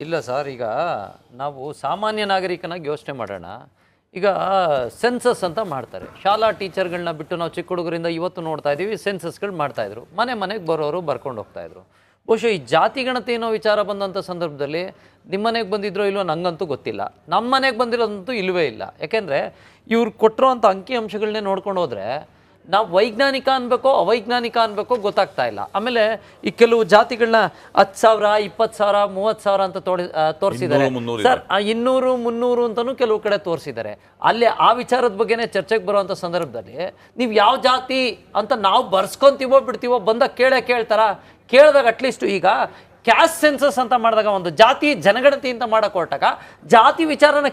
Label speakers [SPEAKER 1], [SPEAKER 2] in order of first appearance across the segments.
[SPEAKER 1] ಇಲ್ಲ ಸರ್, ಈಗ ನಾವು ಸಾಮಾನ್ಯ ನಾಗರಿಕನಾಗಿ ಯೋಚನೆ ಮಾಡೋಣ. ಈಗ ಸೆನ್ಸಸ್ ಅಂತ ಮಾಡ್ತಾರೆ. ಶಾಲಾ ಟೀಚರ್ಗಳನ್ನ ಬಿಟ್ಟು ನಾವು ಚಿಕ್ಕ ಹುಡುಗರಿಂದ ಇವತ್ತು ನೋಡ್ತಾ ಇದ್ದೀವಿ, ಸೆನ್ಸಸ್ಗಳು ಮಾಡ್ತಾಯಿದ್ರು. ಮನೆಗೆ ಬರೋರು ಬರ್ಕೊಂಡು ಹೋಗ್ತಾಯಿದ್ರು. ಬಹುಶಃ ಈ ಜಾತಿ ಗಣತಿ ಏನೋ ವಿಚಾರ ಬಂದಂಥ ಸಂದರ್ಭದಲ್ಲಿ ನಿಮ್ಮ ಮನೆಗೆ ಬಂದಿದ್ರೋ ಇಲ್ಲೋ ನನಗಂತೂ ಗೊತ್ತಿಲ್ಲ. ನಮ್ಮ ಮನೆಗೆ ಬಂದಿರೋದಂತೂ ಇಲ್ಲವೇ ಇಲ್ಲ. ಯಾಕೆಂದರೆ ಇವ್ರು ಕೊಟ್ಟಿರೋ ಅಂಥ ಅಂಕಿಅಂಶಗಳನ್ನೇ ನೋಡ್ಕೊಂಡು ಹೋದರೆ ನಾವು ವೈಜ್ಞಾನಿಕ ಅನ್ಬೇಕೋ ಅವೈಜ್ಞಾನಿಕ ಅನ್ಬೇಕೋ ಗೊತ್ತಾಗ್ತಾ ಇಲ್ಲ. ಆಮೇಲೆ ಈ ಕೆಲವು ಜಾತಿಗಳನ್ನ 10,000, 20,000, 30,000 ಅಂತ ತೋರಿಸಿದ್ದಾರೆ ಸರ್. 200, 300 ಅಂತಲೂ ಕೆಲವು ಕಡೆ ತೋರಿಸಿದ್ದಾರೆ. ಅಲ್ಲಿ ಆ ವಿಚಾರದ ಬಗ್ಗೆನೇ ಚರ್ಚೆಗೆ ಬರುವಂಥ ಸಂದರ್ಭದಲ್ಲಿ ನೀವು ಯಾವ ಜಾತಿ ಅಂತ ನಾವು ಬರ್ಸ್ಕೊತೀವೋ ಬಿಡ್ತೀವೋ ಬಂದಾಗ ಕೇಳ್ತಾರ. ಕೇಳಿದಾಗ ಅಟ್ಲೀಸ್ಟ್ ಈಗ ಕ್ಯಾಸ್ಟ್ ಸೆನ್ಸಸ್ ಅಂತ ಮಾಡಿದಾಗ ಒಂದು ಜಾತಿ ಜನಗಣತಿ ಅಂತ ಮಾಡಕ್ಕೆ ಹೊರಟಾಗ ಜಾತಿ ವಿಚಾರನ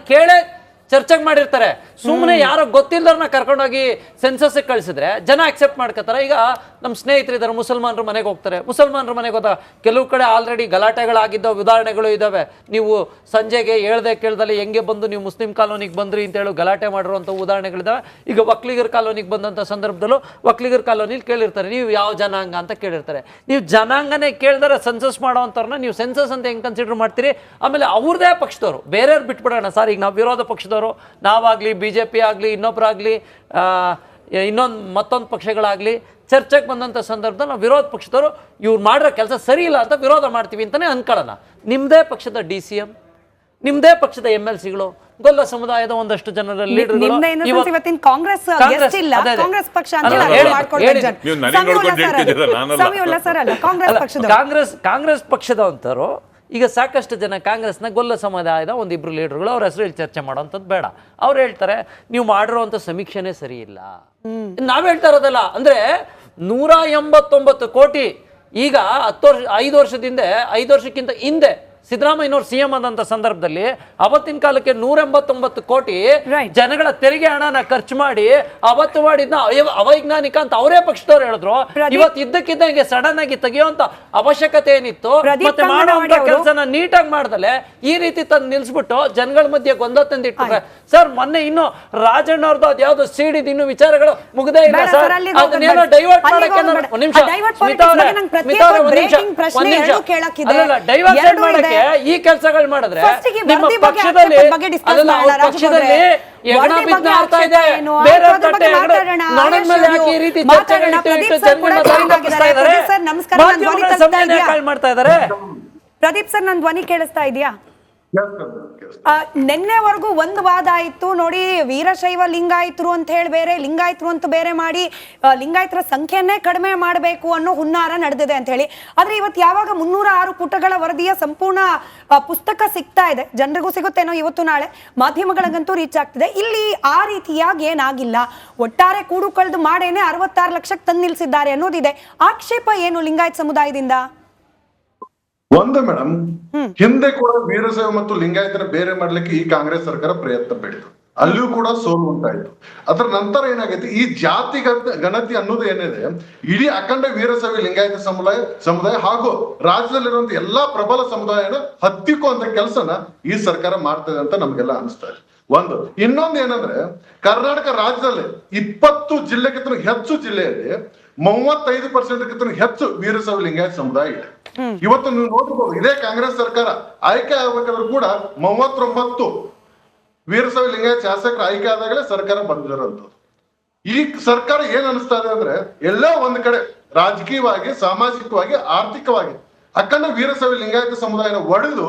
[SPEAKER 1] ಚರ್ಚೆಗೆ ಮಾಡಿರ್ತಾರೆ. ಸುಮ್ಮನೆ ಯಾರೋ ಗೊತ್ತಿಲ್ಲದವ್ರನ್ನ ಕರ್ಕೊಂಡೋಗಿ ಸೆನ್ಸಸ್ಗೆ ಕಳಿಸಿದ್ರೆ ಜನ ಅಕ್ಸೆಪ್ಟ್ ಮಾಡ್ಕೋತಾರೆ. ಈಗ ನಮ್ಮ ಸ್ನೇಹಿತರಿದ್ದಾರೆ, ಮುಸಲ್ಮಾನರು ಮನೆಗೆ ಹೋಗ್ತಾರೆ. ಮುಸಲ್ಮಾನರ ಮನೆಗೆ ಹೋದಾಗ ಕೆಲವು ಕಡೆ ಆಲ್ರೆಡಿ ಗಲಾಟೆಗಳಾಗಿದ್ದ ಉದಾಹರಣೆಗಳು ಇದ್ದಾವೆ. ನೀವು ಸಂಜೆಗೆ ಕೇಳ್ದಲ್ಲಿ ಹೆಂಗೆ ಬಂದು ನೀವು ಮುಸ್ಲಿಂ ಕಾಲೋನಿಗೆ ಬಂದ್ರಿ ಅಂತೇಳಿ ಗಲಾಟೆ ಮಾಡಿರುವಂಥ ಉದಾಹರಣೆಗಳಿದ್ದಾವೆ. ಈಗ ಒಕ್ಕಲಿಗರ ಕಾಲೋನಿಗೆ ಬಂದಂಥ ಸಂದರ್ಭದಲ್ಲೂ ಒಕ್ಕಲಿಗರ ಕಾಲೋನಿಲಿ ಕೇಳಿರ್ತಾರೆ, ನೀವು ಯಾವ ಜನಾಂಗ ಅಂತ ಕೇಳಿರ್ತಾರೆ. ನೀವು ಜನಾಂಗನೇ ಕೇಳಿದ್ರೆ ಸೆನ್ಸಸ್ ಮಾಡೋವಂಥವ್ರನ್ನ ನೀವು ಸೆನ್ಸಸ್ ಅಂತ ಹೆಂಗೆ ಕನ್ಸಿಡರ್ ಮಾಡ್ತೀರಿ? ಆಮೇಲೆ ಅವ್ರದ್ದೇ ಪಕ್ಷದವರು, ಬೇರೆಯವ್ರು ಬಿಟ್ಬಿಡೋಣ ಸರ್. ಈಗ ನಾವು ವಿರೋಧ ಪಕ್ಷದವರು, ನಾವಾಗಲಿ BJP ಆಗಲಿ ಇನ್ನೊಬ್ಬರಾಗಲಿ ಮತ್ತೊಂದು ಪಕ್ಷಗಳಾಗಲಿ ಚರ್ಚೆಗೆ ಬಂದಂಥ ಸಂದರ್ಭದಲ್ಲಿ ನಾವು ವಿರೋಧ ಪಕ್ಷದವರು ಇವ್ರು ಮಾಡಿರೋ ಕೆಲಸ ಸರಿ ಇಲ್ಲ ಅಂತ ವಿರೋಧ ಮಾಡ್ತೀವಿ ಅಂತಲೇ ಅನ್ಕೊಳ್ಳೋಣ. ನಿಮ್ಮದೇ ಪಕ್ಷದ DCM, ನಿಮ್ಮದೇ ಪಕ್ಷದ MLCಗಳು, ಗೊಲ್ಲ ಸಮುದಾಯದ ಒಂದಷ್ಟು ಜನರ ಲೀಡರ್ಗಳು ಕಾಂಗ್ರೆಸ್ ಪಕ್ಷದವಂತರು ಈಗ ಸಾಕಷ್ಟು ಜನ ಕಾಂಗ್ರೆಸ್ನ ಗೊಲ್ಲ ಸಮುದಾಯದ ಒಂದಿಬ್ರು ಲೀಡರ್ಗಳು, ಅವ್ರ ಹೆಸರು ಇಲ್ಲಿ ಚರ್ಚೆ ಮಾಡೋವಂಥದ್ದು ಬೇಡ. ಅವ್ರು ಹೇಳ್ತಾರೆ ನೀವು ಮಾಡಿರೋವಂಥ ಸಮೀಕ್ಷೆನೇ ಸರಿ ಇಲ್ಲ. ನಾವ್ ಹೇಳ್ತಾ ಇರೋದಲ್ಲ. ಅಂದ್ರೆ 189 ಕೋಟಿ ಈಗ 5 ವರ್ಷದಿಂದ 5 ವರ್ಷಕ್ಕಿಂತ ಹಿಂದೆ ಸಿದ್ದರಾಮಯ್ಯನವ್ರು CM ಆದಂತ ಸಂದರ್ಭದಲ್ಲಿ ಅವತ್ತಿನ ಕಾಲಕ್ಕೆ 189 ಕೋಟಿ ಜನಗಳ ತೆರಿಗೆ ಹಣನ ಖರ್ಚು ಮಾಡಿ ಅವತ್ತು ಮಾಡಿದ್ನ ಅವೈಜ್ಞಾನಿಕ ಅಂತ ಅವರೇ ಪಕ್ಷದವ್ರು ಹೇಳಿದ್ರು. ಇವತ್ತು ಇದ್ದಕ್ಕಿದ್ದಂಗೆ ಸಡನ್ ಆಗಿ ತೆಗೆಯುವಂತ ಅವಶ್ಯಕತೆ ಏನಿತ್ತು ಮತ್ತೆ ಮಾಡುವಂತ ಕೆಲಸನ ನೀಟಾಗಿ ಮಾಡ್ದಲೆ ಈ ರೀತಿ ತಂದು ನಿಲ್ಸ್ಬಿಟ್ಟು ಜನಗಳ ಮಧ್ಯೆ ಗೊಂದಲ ತಂದಿಟ್ಬಿಟ್ರೆ ಸರ್. ಮೊನ್ನೆ ಇನ್ನು ರಾಜಣ್ಣ ಅವ್ರದ್ದು ಅದ್ಯಾವ್ದು ಸಿಡಿದ್ ಇನ್ನು ವಿಚಾರಗಳು ಮುಗ್ದೇ ಇಲ್ಲ ಸರ್. ಅದನ್ನೇನೋ ಡೈವರ್ಟ್ ಮಾಡಕ್ಕೆ ಡೈವರ್ಟ್ ಮಾಡಕ್ಕೆ ಈ ಕೆಲಸಗಳು ಮಾಡಿದ್ರೆ ನಿಮ್ಮ ಪಕ್ಷದಲ್ಲಿ
[SPEAKER 2] ಪ್ರದೀಪ್ ಸರ್, ನನ್ನ ಧ್ವನಿ ಕೇಳಿಸ್ತಾ ಇದೆಯಾ? ನಿನ್ನೆವರೆಗೂ ಒಂದು ವಾದ ಆಯ್ತು ನೋಡಿ, ವೀರಶೈವ ಲಿಂಗಾಯತರು ಅಂತ ಹೇಳಿ ಬೇರೆ, ಲಿಂಗಾಯತರು ಅಂತ ಬೇರೆ ಮಾಡಿ ಲಿಂಗಾಯತರ ಸಂಖ್ಯೆಯನ್ನೇ ಕಡಿಮೆ ಮಾಡಬೇಕು ಅನ್ನೋ ಹುನ್ನಾರ ನಡೆದಿದೆ ಅಂತ ಹೇಳಿ. ಆದ್ರೆ ಇವತ್ತು ಯಾವಾಗ 306 ಪುಟಗಳ ವರದಿಯ ಸಂಪೂರ್ಣ ಪುಸ್ತಕ ಸಿಗ್ತಾ ಇದೆ, ಜನರಿಗೂ ಸಿಗುತ್ತೇನೋ ಇವತ್ತು ನಾಳೆ, ಮಾಧ್ಯಮಗಳಿಗಂತೂ ರೀಚ್ ಆಗ್ತಿದೆ. ಇಲ್ಲಿ ಆ ರೀತಿಯಾಗಿ ಏನಾಗಿಲ್ಲ. ಒಟ್ಟಾರೆ ಕೂಡು ಕಳೆದು ಮಾಡೇನೆ 66 ಲಕ್ಷಕ್ಕೆ ತಂದು ನಿಲ್ಸಿದ್ದಾರೆ ಅನ್ನೋದಿದೆ. ಆಕ್ಷೇಪ ಏನು ಲಿಂಗಾಯತ ಸಮುದಾಯದಿಂದ?
[SPEAKER 3] ಒಂದು ಮೇಡಮ್, ಹಿಂದೆ ಕೂಡ ವೀರಶೈವ ಮತ್ತು ಲಿಂಗಾಯತರ ಬೇರೆ ಮಾಡ್ಲಿಕ್ಕೆ ಈ ಕಾಂಗ್ರೆಸ್ ಸರ್ಕಾರ ಪ್ರಯತ್ನ ಬೆಳೆದು ಅಲ್ಲಿಯೂ ಕೂಡ ಸೋಲು ಉಂಟಾಯ್ತು. ಅದರ ನಂತರ ಏನಾಗೈತಿ, ಈ ಜಾತಿ ಗಣತಿ ಅನ್ನೋದು ಏನಿದೆ ಇಡೀ ಅಖಂಡ ವೀರಶೈವ ಲಿಂಗಾಯತ ಸಮುದಾಯ ಹಾಗೂ ರಾಜ್ಯದಲ್ಲಿರುವಂತ ಎಲ್ಲಾ ಪ್ರಬಲ ಸಮುದಾಯನ ಹತ್ತಿಕ್ಕುವಂತ ಕೆಲಸನ ಈ ಸರ್ಕಾರ ಮಾಡ್ತದೆ ಅಂತ ನಮ್ಗೆಲ್ಲ ಅನಿಸ್ತಾ ಇದೆ. ಒಂದು ಇನ್ನೊಂದು ಏನಂದ್ರೆ, ಕರ್ನಾಟಕ ರಾಜ್ಯದಲ್ಲಿ 20 ಜಿಲ್ಲೆಗಿಂತ ಹೆಚ್ಚು ಜಿಲ್ಲೆಯಲ್ಲಿ 35% ಹೆಚ್ಚು ವೀರಶೈವ ಲಿಂಗಾಯತ ಸಮುದಾಯ ಇದೆ. ಇವತ್ತು ನೀವು ನೋಡಬಹುದು, ಇದೇ ಕಾಂಗ್ರೆಸ್ ಸರ್ಕಾರ ಆಯ್ಕೆ ಆಗ್ಬೇಕಾದ್ರೂ ಕೂಡ 39 ವೀರಶೈವ ಲಿಂಗಾಯತ ಶಾಸಕರು ಆಯ್ಕೆ ಆದಾಗಲೇ ಸರ್ಕಾರ ಬಂದಿರೋಂಥದ್ದು. ಈ ಸರ್ಕಾರ ಏನ್ ಅನಿಸ್ತಾ ಇದೆ ಅಂದ್ರೆ, ಎಲ್ಲೋ ಒಂದ್ ಕಡೆ ರಾಜಕೀಯವಾಗಿ, ಸಾಮಾಜಿಕವಾಗಿ, ಆರ್ಥಿಕವಾಗಿ ಅಖಂಡ ವೀರಶೈವ ಲಿಂಗಾಯತ ಸಮುದಾಯನ ಒಡೆದು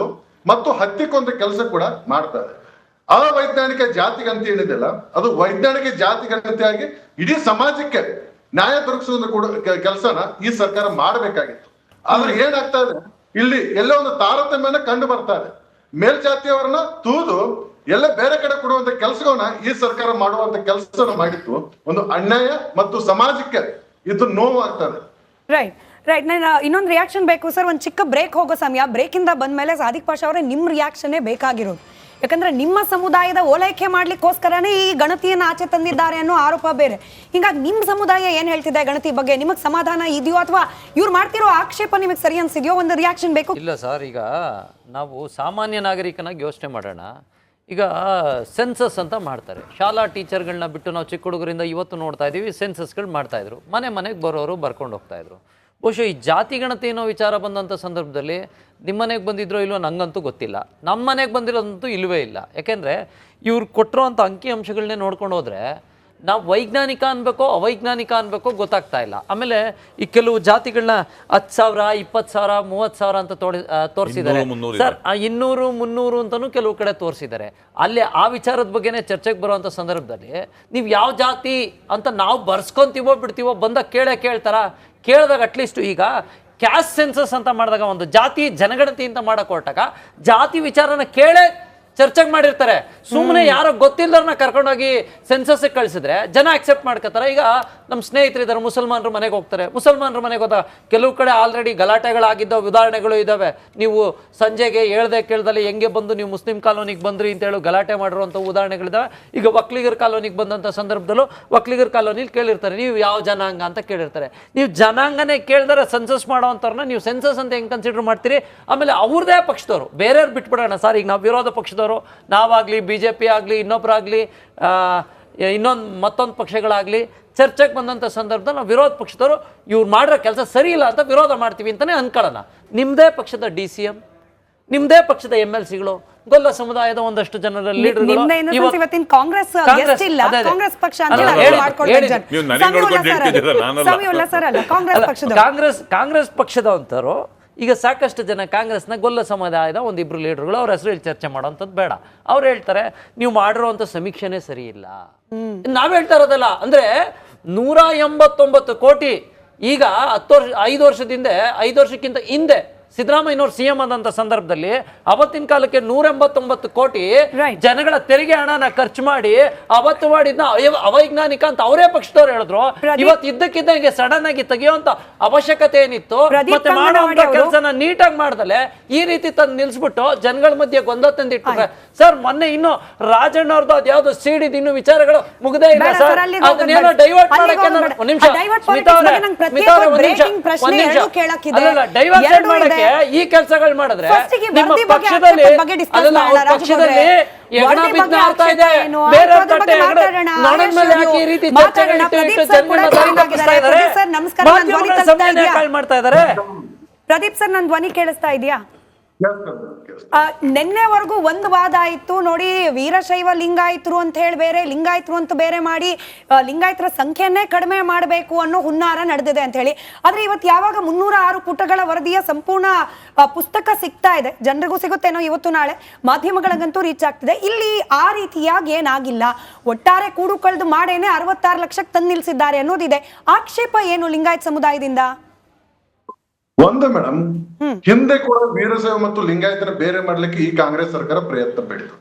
[SPEAKER 3] ಮತ್ತು ಹತ್ತಿಕ್ಕುವಂತ ಕೆಲಸ ಕೂಡ ಮಾಡ್ತಾರೆ. ಅವೈಜ್ಞಾನಿಕ ಜಾತಿ ಗಣತಿ ಏನಿದೆಯಲ್ಲ, ಅದು ವೈಜ್ಞಾನಿಕ ಜಾತಿ ಗಣತಿಯಾಗಿ ಇಡೀ ಸಮಾಜಕ್ಕೆ ನ್ಯಾಯ ದೊರಕಿಸುವ ಕೂಡ ಕೆಲಸನ ಈ ಸರ್ಕಾರ ಮಾಡಬೇಕಾಗಿತ್ತು. ಆದ್ರೆ ಏನಾಗ್ತಾ ಇದೆ, ಇಲ್ಲಿ ಎಲ್ಲೋ ಒಂದು ತಾರತಮ್ಯನ ಕಂಡು ಬರ್ತಾ ಇದೆ. ಮೇಲ್ಜಾತಿಯವರನ್ನ ತೂದು ಎಲ್ಲ ಬೇರೆ ಕಡೆ ಕೊಡುವಂತ ಕೆಲಸವನ್ನ ಈ ಸರ್ಕಾರ ಮಾಡುವಂತ ಕೆಲಸ ಮಾಡಿತ್ತು. ಒಂದು ಅನ್ಯಾಯ ಮತ್ತು ಸಮಾಜಕ್ಕೆ ಇದು ನೋವು ಆಗ್ತದೆ.
[SPEAKER 2] ರೈಟ್ ನಾನು ಇನ್ನೊಂದು ರಿಯಾಕ್ಷನ್ ಬೇಕು ಸರ್. ಒಂದು ಚಿಕ್ಕ ಬ್ರೇಕ್ ಹೋಗೋ ಸಮಯ. ಬ್ರೇಕಿಂದ ಬಂದ್ಮೇಲೆ ಸಾದಿಕ್ ಪಾಷಾ ಅವರೇ ನಿಮ್ಮ ರಿಯಾಕ್ಷನ್ನೇ ಬೇಕಾಗಿರೋದು. ಯಾಕಂದ್ರೆ ನಿಮ್ಮ ಸಮುದಾಯದ ಓಲೈಕೆ ಮಾಡ್ಲಿಕ್ಕೋಸ್ಕರನೇ ಈ ಗಣತಿಯನ್ನು ಆಚೆ ತಂದಿದ್ದಾರೆ ಅನ್ನೋ ಆರೋಪ ಬೇರೆ. ಹಿಂಗಾಗಿ ನಿಮ್ಮ ಸಮುದಾಯ ಏನ್ ಹೇಳ್ತಿದೆ ಗಣತಿ ಬಗ್ಗೆ? ನಿಮಗೆ ಸಮಾಧಾನ ಇದೆಯೋ ಅಥವಾ ಇವ್ರು ಮಾಡ್ತಿರೋ ಆಕ್ಷೇಪ ನಿಮಗೆ ಸರಿ ಅನ್ಸಿದ್ಯೋ? ಒಂದು ರಿಯಾಕ್ಷನ್ ಬೇಕು.
[SPEAKER 1] ಇಲ್ಲ ಸರ್, ಈಗ ನಾವು ಸಾಮಾನ್ಯ ನಾಗರಿಕನಾಗಿ ಯೋಚನೆ ಮಾಡೋಣ. ಈಗ ಸೆನ್ಸಸ್ ಅಂತ ಮಾಡ್ತಾರೆ. ಶಾಲಾ ಟೀಚರ್ಗಳನ್ನ ಬಿಟ್ಟು ನಾವು ಚಿಕ್ಕ ಹುಡುಗರಿಂದ ಇವತ್ತು ನೋಡ್ತಾ ಇದ್ದೀವಿ, ಸೆನ್ಸಸ್ಗಳು ಮಾಡ್ತಾಯಿದ್ರು. ಮನೆಗೆ ಬರೋರು ಬರ್ಕೊಂಡು ಹೋಗ್ತಾಯಿದ್ರು. ಬಹುಶಃ ಈ ಜಾತಿ ಗಣತಿ ಅನ್ನೋ ವಿಚಾರ ಬಂದಂಥ ಸಂದರ್ಭದಲ್ಲಿ ನಿಮ್ಮ ಮನೆಗೆ ಬಂದಿದ್ರೋ ಇಲ್ವೋ ನಂಗಂತೂ ಗೊತ್ತಿಲ್ಲ, ನಮ್ಮ ಮನೆಗೆ ಬಂದಿರೋದಂತೂ ಇಲ್ಲವೇ ಇಲ್ಲ. ಯಾಕೆಂದರೆ ಇವ್ರು ಕೊಟ್ಟಿರೋಂಥ ಅಂಕಿ ಅಂಶಗಳನ್ನೇ ನೋಡ್ಕೊಂಡು ಹೋದರೆ ನಾವು ವೈಜ್ಞಾನಿಕ ಅನ್ಬೇಕೋ ಅವೈಜ್ಞಾನಿಕ ಅನ್ಬೇಕೋ ಗೊತ್ತಾಗ್ತಾ ಇಲ್ಲ. ಆಮೇಲೆ ಈ ಕೆಲವು ಜಾತಿಗಳನ್ನ 10,000 20,000 30,000 ಅಂತ ತೋರಿಸಿದ್ದಾರೆ ಸರ್. 200 300 ಅಂತಲೂ ಕೆಲವು ಕಡೆ ತೋರಿಸಿದ್ದಾರೆ. ಅಲ್ಲಿ ಆ ವಿಚಾರದ ಬಗ್ಗೆನೇ ಚರ್ಚೆಗೆ ಬರುವಂಥ ಸಂದರ್ಭದಲ್ಲಿ ನೀವು ಯಾವ ಜಾತಿ ಅಂತ ನಾವು ಬರ್ಸ್ಕೊಂತೀವೋ ಬಿಡ್ತೀವೋ ಬಂದಾಗ ಕೇಳ್ತಾರ. ಕೇಳಿದಾಗ ಅಟ್ಲೀಸ್ಟ್ ಈಗ ಕ್ಯಾಸ್ಟ್ ಸೆನ್ಸಸ್ ಅಂತ ಮಾಡಿದಾಗ ಒಂದು ಜಾತಿ ಜನಗಣತಿ ಅಂತ ಮಾಡಕ್ಕೆ ಹೊರಟಾಗ ಜಾತಿ ವಿಚಾರನ ಚರ್ಚೆಗೆ ಮಾಡಿರ್ತಾರೆ. ಸುಮ್ಮನೆ ಯಾರೋ ಗೊತ್ತಿಲ್ಲದವ್ರನ್ನ ಕರ್ಕೊಂಡೋಗಿ ಸೆನ್ಸಸ್ ಕಳಿಸಿದ್ರೆ ಜನ ಅಕ್ಸೆಪ್ಟ್ ಮಾಡ್ಕೋತಾರೆ. ಈಗ ನಮ್ಮ ಸ್ನೇಹಿತರಿದ್ದಾರೆ, ಮುಸಲ್ಮಾನರು ಮನೆಗೆ ಹೋಗ್ತಾರೆ. ಮುಸಲ್ಮಾನರು ಮನೆಗೆ ಹೋದಾಗ ಕೆಲವು ಕಡೆ ಆಲ್ರೆಡಿ ಗಲಾಟೆಗಳಾಗಿದ್ದಾವೆ, ಉದಾಹರಣೆಗಳು ಇದ್ದಾವೆ. ನೀವು ಸಂಜೆಗೆ ಹೇಳ್ದೆ ಕೇಳ್ದಲ್ಲಿ ಹೆಂಗೆ ಬಂದು ನೀವು ಮುಸ್ಲಿಂ ಕಾಲೋನಿಗೆ ಬಂದ್ರಿ ಅಂತೇಳಿ ಗಲಾಟೆ ಮಾಡಿರುವಂಥ ಉದಾಹರಣೆಗಳಿದ್ದಾವೆ. ಈಗ ಒಕ್ಕಲಿಗರ ಕಾಲೋನಿಗೆ ಬಂದಂಥ ಸಂದರ್ಭದಲ್ಲೂ ಒಕ್ಕಲಿಗರ ಕಾಲೋನಿಲಿ ಕೇಳಿರ್ತಾರೆ, ನೀವು ಯಾವ ಜನಾಂಗ ಅಂತ ಕೇಳಿರ್ತಾರೆ. ನೀವು ಜನಾಂಗನೇ ಕೇಳಿದರೆ ಸೆನ್ಸಸ್ ಮಾಡೋವಂಥವ್ರನ್ನ ನೀವು ಸೆನ್ಸಸ್ ಅಂತ ಹೆಂಗೆ ಕನ್ಸಿಡರ್ ಮಾಡ್ತೀರಿ? ಆಮೇಲೆ ಅವ್ರದ್ದೇ ಪಕ್ಷದವರು, ಬೇರೆಯವ್ರು ಬಿಟ್ಬಿಡೋಣ ಸರ್. ಈಗ ನಾವು ವಿರೋಧ ಪಕ್ಷದವರು, ನಾವಾಗಲಿ BJP ಆಗಲಿ ಇನ್ನೊಬ್ಬರಾಗಲಿ ಮತ್ತೊಂದು ಪಕ್ಷಗಳಾಗಲಿ ಚರ್ಚೆಗೆ ಬಂದಂಥ ಸಂದರ್ಭದಲ್ಲಿ ನಾವು ವಿರೋಧ ಪಕ್ಷದವರು ಇವ್ರು ಮಾಡಿರೋ ಕೆಲಸ ಸರಿ ಇಲ್ಲ ಅಂತ ವಿರೋಧ ಮಾಡ್ತೀವಿ ಅಂತಲೇ ಅನ್ಕೊಳ್ಳೋಣ. ನಿಮ್ಮದೇ ಪಕ್ಷದ DCM, ನಿಮ್ಮದೇ ಪಕ್ಷದ MLCಗಳು, ಗೊಲ್ಲ ಸಮುದಾಯದ ಒಂದಷ್ಟು ಜನರ ಲೀಡರ್ಗಳು ಕಾಂಗ್ರೆಸ್ ಪಕ್ಷದವಂತರು ಈಗ ಸಾಕಷ್ಟು ಜನ ಕಾಂಗ್ರೆಸ್ನ ಗೊಲ್ಲ ಸಮುದಾಯದ ಒಂದಿಬ್ರು ಲೀಡರ್ಗಳು, ಅವ್ರ ಹೆಸರು ಇಲ್ಲಿ ಚರ್ಚೆ ಮಾಡೋವಂಥದ್ದು ಬೇಡ. ಅವ್ರು ಹೇಳ್ತಾರೆ ನೀವು ಮಾಡಿರೋಂಥ ಸಮೀಕ್ಷೆನೇ ಸರಿ ಇಲ್ಲ. ನಾವ್ ಹೇಳ್ತಾ ಇರೋದಲ್ಲ, ಅಂದ್ರೆ 189 ಕೋಟಿ ಈಗ 5 ವರ್ಷಕ್ಕಿಂತ ಹಿಂದೆ ಸಿದ್ದರಾಮಯ್ಯನವ್ರು CM ಆದಂತ ಸಂದರ್ಭದಲ್ಲಿ ಅವತ್ತಿನ ಕಾಲಕ್ಕೆ 189 ಕೋಟಿ ಜನಗಳ ತೆರಿಗೆ ಹಣನ ಖರ್ಚು ಮಾಡಿ ಅವತ್ತು ಮಾಡಿದ್ನ ಅವೈಜ್ಞಾನಿಕ ಅಂತ ಅವರೇ ಪಕ್ಷದವ್ರು ಹೇಳಿದ್ರು. ಇವತ್ತು ಇದ್ದಕ್ಕಿದ್ದಂಗೆ ಸಡನ್ ಆಗಿ ತೆಗೆಯುವಂತ ಅವಶ್ಯಕತೆ ಏನಿತ್ತು ಮತ್ತೆ ಮಾಡುವಂತ ಕೆಲಸನ ನೀಟಾಗಿ ಮಾಡ್ದಲೆ ಈ ರೀತಿ ತಂದು ನಿಲ್ಸ್ಬಿಟ್ಟು ಜನಗಳ ಮಧ್ಯೆ ಗೊಂದಲ ತಂದಿಟ್ಬಿಟ್ರೆ ಸರ್. ಮೊನ್ನೆ ಇನ್ನು ರಾಜಣ್ಣ ಅವ್ರದ್ದು ಅದ್ಯಾವ್ದು ಸಿಡಿದ್ ಇನ್ನು ವಿಚಾರಗಳು ಮುಗ್ದೇ ಇಲ್ಲ ಸರ್. ಅದನ್ನೇನೋ ಡೈವರ್ಟ್ ಮಾಡಕ್ಕೆ ಡೈವರ್ಟ್ ಮಾಡಕ್ಕೆ ಈ ಕೆಲಸಗಳು ಮಾಡಿದ್ರೆ ನಿಮ್ಮ ಪಕ್ಷದಲ್ಲಿ ಹೆಗಣ ಬಿದ್ದು ಆಡ್ತಾ ಇದೆ. ಬೇರೆ ನೋಡಿದ ಮೇಲೆ ಯಾಕೆ ಈ ರೀತಿ ಮಾಡ್ತಾ ಇದ್ದಾರೆ?
[SPEAKER 2] ಪ್ರದೀಪ್ ಸರ್, ನನ್ನ ಧ್ವನಿ ಕೇಳಿಸ್ತಾ ಇದೆಯಾ? ನಿನ್ನೆವರೆಗೂ ಒಂದು ವಾದ ಆಯ್ತು ನೋಡಿ, ವೀರಶೈವ ಲಿಂಗಾಯತರು ಅಂತ ಹೇಳಿ ಬೇರೆ, ಲಿಂಗಾಯತರು ಅಂತ ಬೇರೆ ಮಾಡಿ ಲಿಂಗಾಯತರ ಸಂಖ್ಯೆಯನ್ನೇ ಕಡಿಮೆ ಮಾಡಬೇಕು ಅನ್ನೋ ಹುನ್ನಾರ ನಡೆದಿದೆ ಅಂತ ಹೇಳಿ. ಆದ್ರೆ ಇವತ್ತು ಯಾವಾಗ 306 ಪುಟಗಳ ವರದಿಯ ಸಂಪೂರ್ಣ ಪುಸ್ತಕ ಸಿಗ್ತಾ ಇದೆ, ಜನರಿಗೂ ಸಿಗುತ್ತೇನೋ ಇವತ್ತು ನಾಳೆ, ಮಾಧ್ಯಮಗಳಿಗಂತೂ ರೀಚ್ ಆಗ್ತಿದೆ. ಇಲ್ಲಿ ಆ ರೀತಿಯಾಗಿ ಏನಾಗಿಲ್ಲ, ಒಟ್ಟಾರೆ ಕೂಡು ಕಳೆದು ಮಾಡೇನೆ 66 ಲಕ್ಷಕ್ಕೆ ತಂದು ನಿಲ್ಸಿದ್ದಾರೆ ಅನ್ನೋದಿದೆ. ಆಕ್ಷೇಪ ಏನು ಲಿಂಗಾಯತ ಸಮುದಾಯದಿಂದ?
[SPEAKER 3] ಒಂದು ಮೇಡಮ್, ಹಿಂದೆ ಕೂಡ ವೀರಶೈವ ಮತ್ತು ಲಿಂಗಾಯತನ ಬೇರೆ ಮಾಡ್ಲಿಕ್ಕೆ ಈ ಕಾಂಗ್ರೆಸ್ ಸರ್ಕಾರ ಪ್ರಯತ್ನ ಪಟ್ಟಿತು.